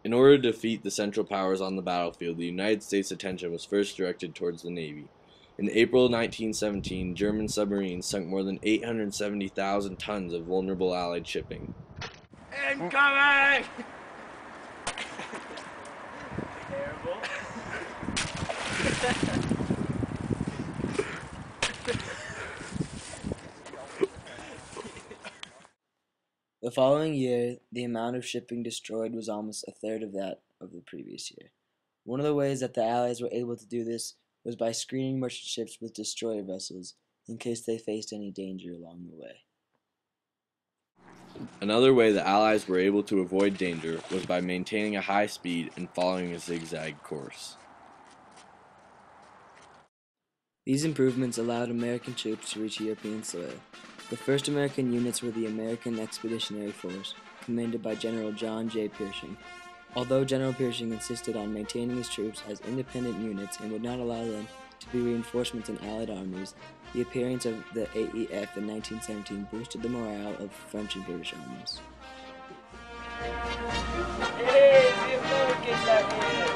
In order to defeat the Central Powers on the battlefield, the United States' attention was first directed towards the Navy. In April 1917, German submarines sunk more than 870,000 tons of vulnerable Allied shipping. Incoming! Terrible. The following year, the amount of shipping destroyed was almost a third of that of the previous year. One of the ways that the Allies were able to do this was by screening merchant ships with destroyer vessels in case they faced any danger along the way. Another way the Allies were able to avoid danger was by maintaining a high speed and following a zigzag course. These improvements allowed American troops to reach European soil. The first American units were the American Expeditionary Force, commanded by General John J. Pershing. Although General Pershing insisted on maintaining his troops as independent units and would not allow them to be reinforcements in Allied armies, the appearance of the AEF in 1917 boosted the morale of French and British armies. Hey, the Americans out here!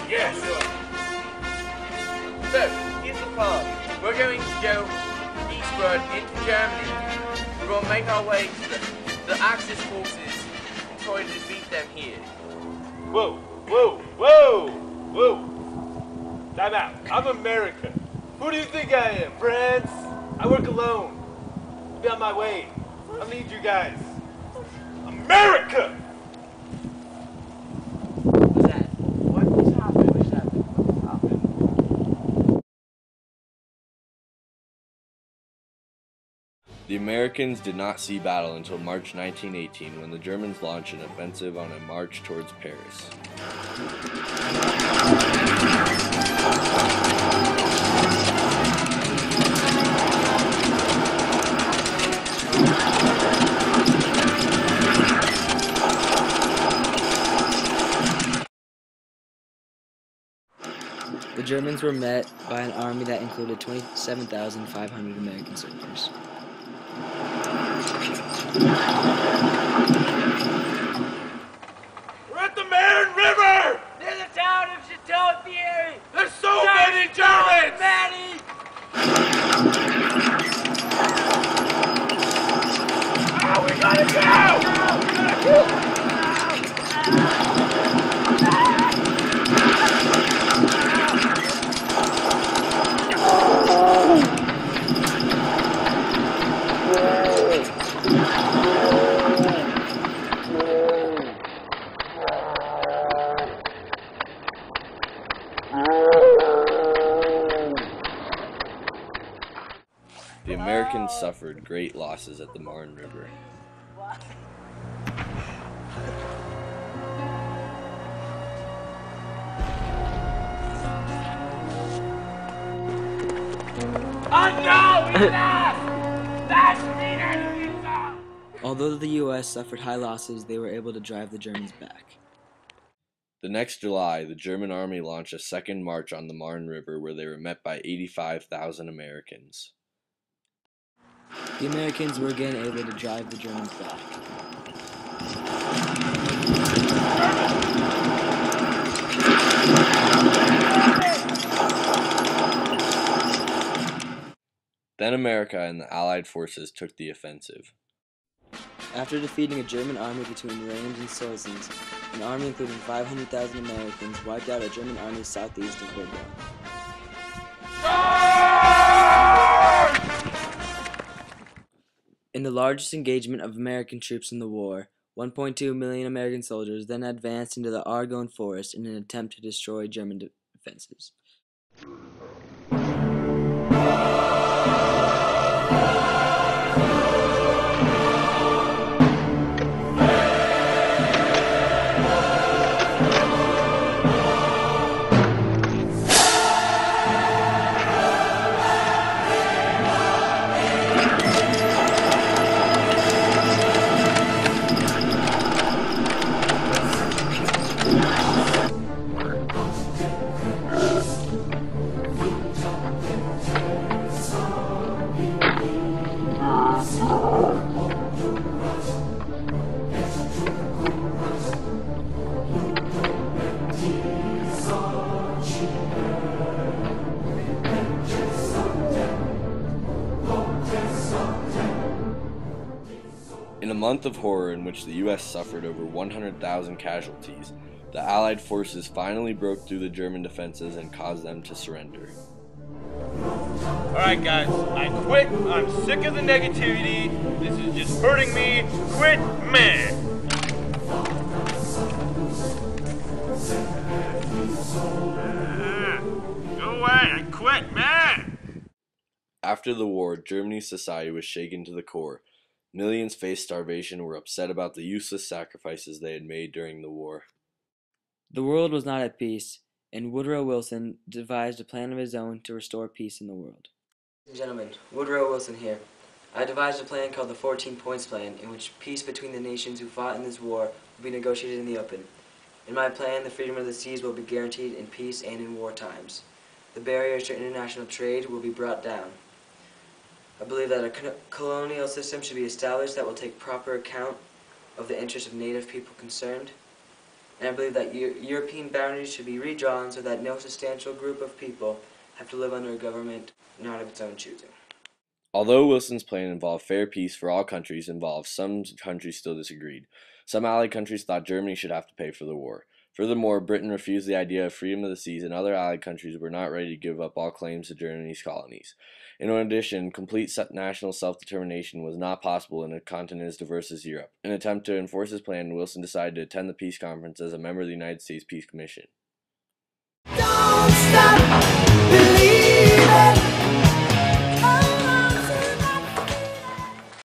Yes! So, here's the plan. We're going to go eastward into Germany. We're going to make our way to the Axis forces and try to defeat them here. Whoa, whoa, whoa, whoa. Time out. I'm American. Who do you think I am, France? I work alone. I'll be on my way. I'll need you guys. America! The Americans did not see battle until March 1918 when the Germans launched an offensive on a march towards Paris. The Germans were met by an army that included 27,500 American soldiers. We're at the Marne River! Near the town of Chateauthierry! There's so many Germans! Many! Oh, we gotta go! The Americans suffered great losses at the Marne River. Although the U.S. suffered high losses, they were able to drive the Germans back. The next July, the German army launched a second march on the Marne River where they were met by 85,000 Americans. The Americans were again able to drive the Germans back. Then America and the Allied forces took the offensive. After defeating a German army between Rheims and Soissons, an army including 500,000 Americans wiped out a German army southeast of Verdun. In the largest engagement of American troops in the war, 1.2 million American soldiers then advanced into the Argonne Forest in an attempt to destroy German defenses. In a month of horror in which the U.S. suffered over 100,000 casualties, the Allied forces finally broke through the German defenses and caused them to surrender. Alright guys, I quit. I'm sick of the negativity. This is just hurting me. Quit, man. Go away, I quit, man. After the war, Germany's society was shaken to the core. Millions faced starvation and were upset about the useless sacrifices they had made during the war. The world was not at peace, and Woodrow Wilson devised a plan of his own to restore peace in the world. Ladies and gentlemen, Woodrow Wilson here. I devised a plan called the 14 Points Plan, in which peace between the nations who fought in this war will be negotiated in the open. In my plan, the freedom of the seas will be guaranteed in peace and in war times. The barriers to international trade will be brought down. I believe that a colonial system should be established that will take proper account of the interests of native people concerned. And I believe that European boundaries should be redrawn so that no substantial group of people have to live under a government not of its own choosing. Although Wilson's plan involved fair peace for all countries involved, some countries still disagreed. Some Allied countries thought Germany should have to pay for the war. Furthermore, Britain refused the idea of freedom of the seas, and other Allied countries were not ready to give up all claims to Germany's colonies. In addition, complete national self-determination was not possible in a continent as diverse as Europe. In an attempt to enforce his plan, Wilson decided to attend the peace conference as a member of the United States Peace Commission. Don't stop.